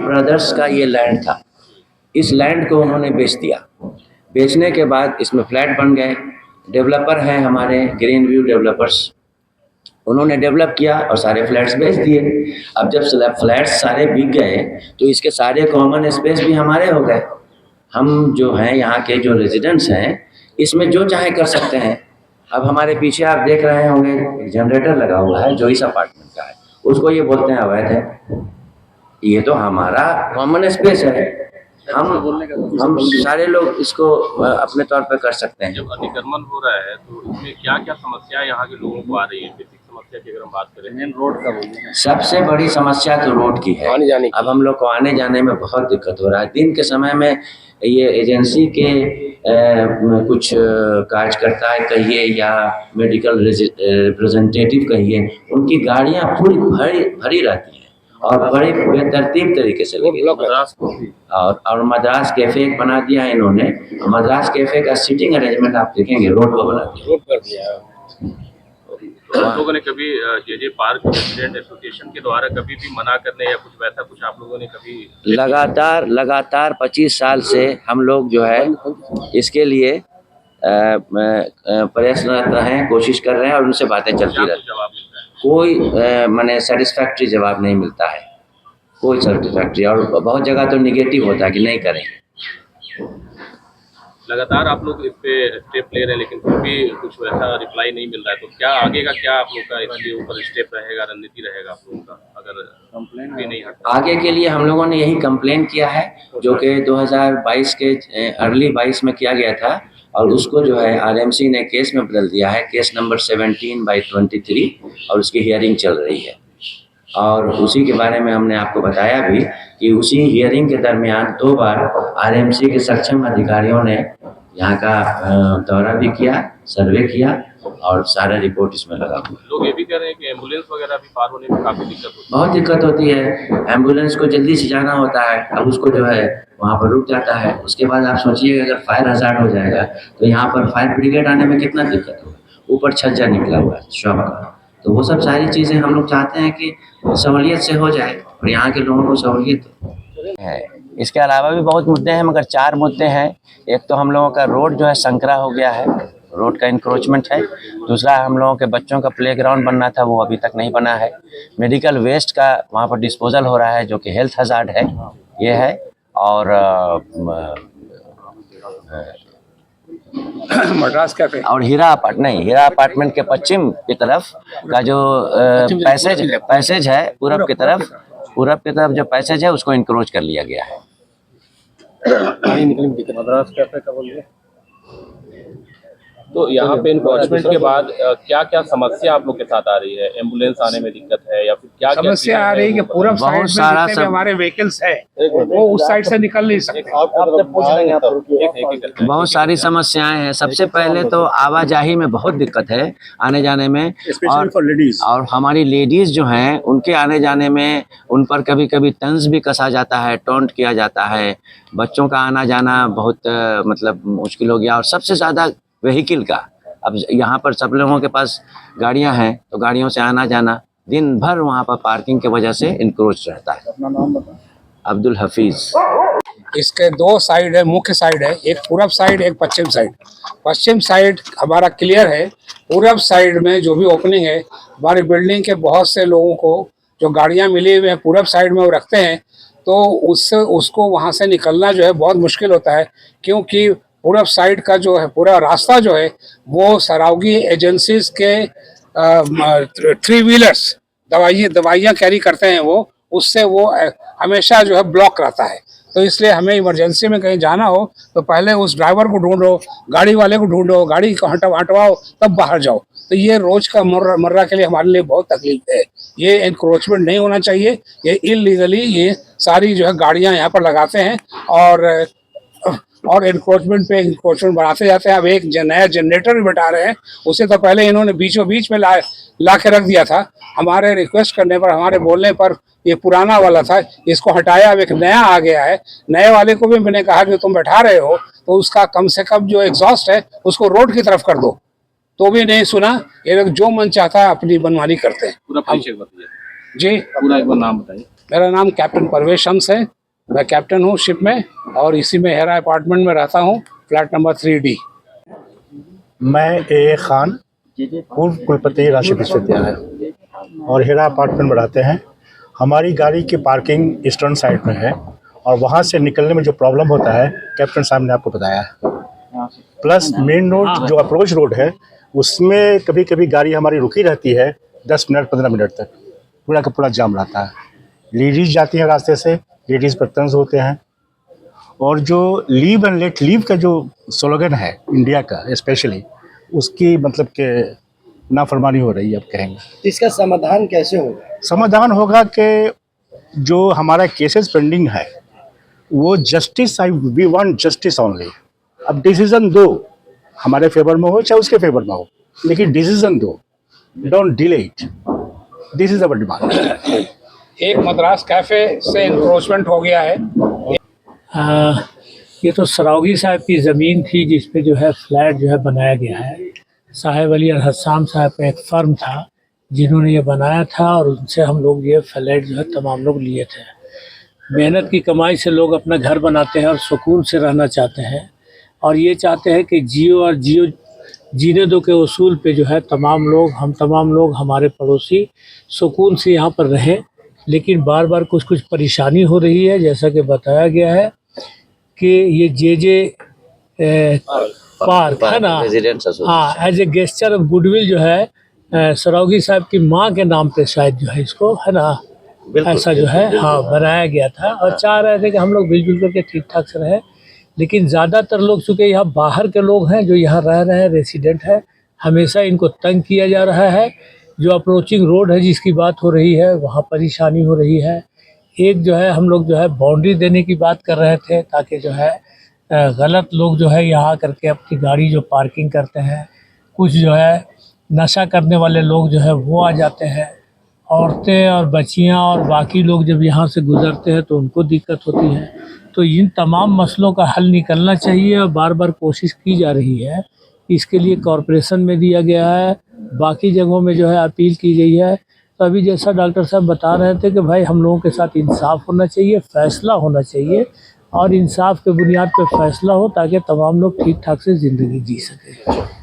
Brothers का ये land था। इस लैंड को उन्होंने बेच दिया। बेचने के बाद इसमें फ्लैट बन गए। डेवलपर हैं हमारे ग्रीन व्यू डेवलपर्स, उन्होंने डेवलप किया और सारे फ्लैट्स बेच दिए। अब जब फ्लैट्स सारे बिक गए तो इसके सारे कॉमन स्पेस भी हमारे हो गए। हम जो हैं यहाँ के जो रेजिडेंट्स हैं इसमें जो चाहे कर सकते हैं। अब हमारे पीछे आप देख रहे होंगे एक जनरेटर लगा हुआ है जो इस अपार्टमेंट का है, उसको ये बोलते हैं अवैध है। ये तो हमारा कॉमन स्पेस है, हम सारे लोग इसको अपने तौर पे कर सकते हैं। जब अतिक्रमण हो रहा है तो इसमें क्या क्या समस्या यहाँ के लोगों को आ रही है? बेसिक समस्या की अगर हम बात करें, मेन रोड का बोलिए। सबसे बड़ी समस्या तो रोड की है। अब हम लोग को आने जाने में बहुत दिक्कत हो रहा है। दिन के समय में ये एजेंसी के कुछ कार्यकर्ता कहिए या मेडिकल रिप्रेजेंटेटिव कहिए, उनकी गाड़ियाँ पूरी भरी रहती हैं और बड़े बेतरतीब तरीके से लगी। और मद्रास कैफे एक बना दिया है इन्होंने। मद्रास कैफे का सीटिंग अरेंजमेंट आप देखेंगे रोड पर बना दिया, रोड कर दिया। आप लोगों ने कभी जे पार्क रेसिडेंट एसोसिएशन के द्वारा कभी भी मना करने या कुछ वैसा कुछ आप लोगों ने कभी? लगातार 25 साल से हम लोग जो है इसके लिए प्रयासरत रहे हैं, कोशिश कर रहे हैं और उनसे बातें चलती रहती हैं। कोई माने सेटिस्फैक्ट्री जवाब नहीं मिलता है, कोई सेटिस्फैक्ट्री, और बहुत जगह तो निगेटिव होता है कि नहीं करें। लगातार आप लोग इस पे स्टेप ले रहे हैं लेकिन फिर भी कुछ वैसा रिप्लाई नहीं मिल रहा है, तो क्या आगे का क्या आप लोग का इसके ऊपर स्टेप रहेगा, रणनीति रहेगा आप लोगों का अगर कंप्लेन भी नहीं हटता? आगे के लिए हम लोगों ने यही कंप्लेन किया है जो कि 2022 के अर्ली 22 में किया गया था, और उसको जो है आरएमसी ने केस में बदल दिया है, केस नंबर 17/23, और उसकी हियरिंग चल रही है। और उसी के बारे में हमने आपको बताया भी कि उसी हियरिंग के दरमियान 2 बार आरएमसी के सक्षम अधिकारियों ने यहाँ का दौरा भी किया, सर्वे किया और सारा रिपोर्ट इसमें लगा हुआ। लोग ये भी कह रहे हैं कि एम्बुलेंस वगैरह भी पार होने में काफ़ी दिक्कत होती है। बहुत दिक्कत होती है, एम्बुलेंस को जल्दी से जाना होता है, अब उसको जो है वहाँ पर रुक जाता है। उसके बाद आप सोचिए अगर फायर हज़ार्ड हो जाएगा तो यहाँ पर फायर ब्रिगेड आने में कितना दिक्कत होगा। ऊपर छज्जा निकला हुआ है शॉप का, तो वो सब सारी चीज़ें हम लोग चाहते हैं कि सहूलियत से हो जाए और यहाँ के लोगों को सहूलियत है। इसके अलावा भी बहुत मुद्दे हैं, मगर 4 मुद्दे हैं। एक तो हम लोगों का रोड जो है संकरा हो गया है, रोड का इंक्रोचमेंट है। दूसरा हम लोगों के बच्चों का प्लेग्राउंड बनना था, वो अभी तक नहीं बना है। मेडिकल वेस्ट का वहाँ पर डिस्पोजल हो रहा है जो कि हेल्थ हज़ार्ड है, ये है। और मद्रास कैफे और हीरा अपार्टमेंट के पश्चिम की तरफ का जो पैसेज है, पूरब की तरफ जो पैसेज है उसको इंक्रोच कर लिया गया है। मद्रास कैफे का बोलिए। तो यहाँ पे इन्क्रोचमेंट के बाद क्या क्या समस्या आप लोग के साथ आ रही है? एम्बुलेंस आने में दिक्कत है या फिर क्या समस्या आ रही है कि पूरब साइड में जितने भी हमारे व्हीकल्स है वो उस साइड से निकल नहीं सकते। बहुत सारी समस्याएं हैं। सबसे पहले तो आवाजाही में बहुत दिक्कत है आने जाने में, और हमारी लेडीज जो हैं उनके आने जाने में उन पर कभी कभी तंज भी कसा जाता है, टॉन्ट किया जाता है। बच्चों का आना जाना बहुत मतलब मुश्किल हो गया। और सबसे ज़्यादा व्हीकल का, अब यहाँ पर सब लोगों के पास गाड़ियाँ हैं तो गाड़ियों से आना जाना, दिन भर वहाँ पर पार्किंग की वजह से इंक्रोच रहता है। अपना नाम बताएं। अब्दुल हफीज। इसके 2 साइड है, मुख्य साइड है, एक पूरब साइड एक पश्चिम साइड। पश्चिम साइड हमारा क्लियर है। पूरब साइड में जो भी ओपनिंग है, हमारी बिल्डिंग के बहुत से लोगों को जो गाड़ियाँ मिली हुई हैं पूरब साइड में वो रखते हैं, तो उसको वहाँ से निकलना जो है बहुत मुश्किल होता है, क्योंकि पूरब साइड का जो है पूरा रास्ता जो है वो सरावगी एजेंसीज के 3 व्हीलर्स दवाइयाँ कैरी करते हैं, वो उससे वो हमेशा जो है ब्लॉक रहता है। तो इसलिए हमें इमरजेंसी में कहीं जाना हो तो पहले उस ड्राइवर को ढूंढो, गाड़ी वाले को ढूंढो, गाड़ी को हटवाओ तब बाहर जाओ। तो ये रोज का मर्रा के लिए हमारे लिए बहुत तकलीफ है। ये इंक्रोचमेंट नहीं होना चाहिए। ये इलीगली ये सारी जो है गाड़ियाँ यहाँ पर लगाते हैं और इंक्रोचमेंट पे इंक्रोचमेंट बढ़ाते जाते हैं। अब एक नया जनरेटर भी बैठा रहे हैं, उसे तो पहले इन्होंने बीचों बीच में ला के रख दिया था। हमारे रिक्वेस्ट करने पर, हमारे बोलने पर ये पुराना वाला था, इसको हटाया, अब एक नया आ गया है। नए वाले को भी मैंने कहा कि तुम बैठा रहे हो तो उसका कम से कम जो एग्जॉस्ट है उसको रोड की तरफ कर दो, तो भी नहीं सुना। ये लोग जो मन चाहता है अपनी मनमानी करते हैं। पूरा परिचय बताइए जी। पूरा एक बार नाम बताइए। मेरा नाम कैप्टन परवेश शम्स है। मैं कैप्टन हूँ शिप में और इसी में हेरा अपार्टमेंट में रहता हूँ, फ्लैट नंबर 3D। मैं ए खान, पूर्व कुलपति राजकीय विश्वविद्यालय और हेरा अपार्टमेंट में रहते हैं। हमारी गाड़ी की पार्किंग ईस्टर्न साइड में है और वहाँ से निकलने में जो प्रॉब्लम होता है कैप्टन साहब ने आपको बताया है। प्लस मेन रोड जो अप्रोच रोड है उसमें कभी कभी गाड़ी हमारी रुकी रहती है 10 मिनट 15 मिनट तक, पूरा का पूरा जाम रहता है। लेडीज़ जाती हैं रास्ते से, लेडीज़ पर तंज होते हैं। और जो लीव एंड लेट लीव का जो स्लोगन है इंडिया का स्पेशली, उसकी मतलब के नाफरमानी हो रही है, अब कहेंगे। इसका समाधान कैसे होगा? समाधान होगा कि जो हमारा केसेस पेंडिंग है वो justice, we want justice only. अब डिसीजन दो, हमारे फेवर में हो चाहे उसके फेवर में हो, लेकिन डिसीजन दो, don't delay it. This is our demand. एक मद्रास कैफ़े से इंक्रोचमेंट हो गया है। ये तो सरावगी साहब की ज़मीन थी जिस पे जो है फ्लैट जो है बनाया गया है। साहिब अली और हस्साम साहब का एक फ़र्म था जिन्होंने ये बनाया था और उनसे हम लोग ये फ्लैट जो है तमाम लोग लिए थे। मेहनत की कमाई से लोग अपना घर बनाते हैं और सुकून से रहना चाहते हैं और ये चाहते हैं कि जियो जीने दो के उसूल पे जो है हम तमाम लोग हमारे पड़ोसी सुकून से यहाँ पर रहें। लेकिन बार बार कुछ परेशानी हो रही है, जैसा कि बताया गया है कि ये जे पार्क है ना, हाँ, as a gesture of goodwill जो है सरावगी साहब की माँ के नाम पे शायद जो है इसको है ना ऐसा जो है हाँ बनाया गया था और चाह रहे थे कि हम लोग मिलजुल करके ठीक ठाक से रहें। लेकिन ज़्यादातर लोग चूँकि यहाँ बाहर के लोग हैं जो यहाँ रह रहे हैं, रेसिडेंट है, हमेशा इनको तंग किया जा रहा है। जो अप्रोचिंग रोड है जिसकी बात हो रही है वहाँ परेशानी हो रही है। एक जो है हम लोग जो है बाउंड्री देने की बात कर रहे थे ताकि जो है गलत लोग जो है यहाँ करके अपनी गाड़ी जो पार्किंग करते हैं, कुछ जो है नशा करने वाले लोग जो है वो आ जाते हैं, औरतें और बच्चियाँ और बाकी लोग जब यहाँ से गुज़रते हैं तो उनको दिक्कत होती है। तो इन तमाम मसलों का हल निकलना चाहिए और बार बार कोशिश की जा रही है। इसके लिए कॉरपोरेशन में दिया गया है, बाकी जगहों में जो है अपील की गई है। तो अभी जैसा डॉक्टर साहब बता रहे थे कि भाई हम लोगों के साथ इंसाफ होना चाहिए, फ़ैसला होना चाहिए और इंसाफ के बुनियाद पर फ़ैसला हो ताकि तमाम लोग ठीक ठाक से ज़िंदगी जी सकें।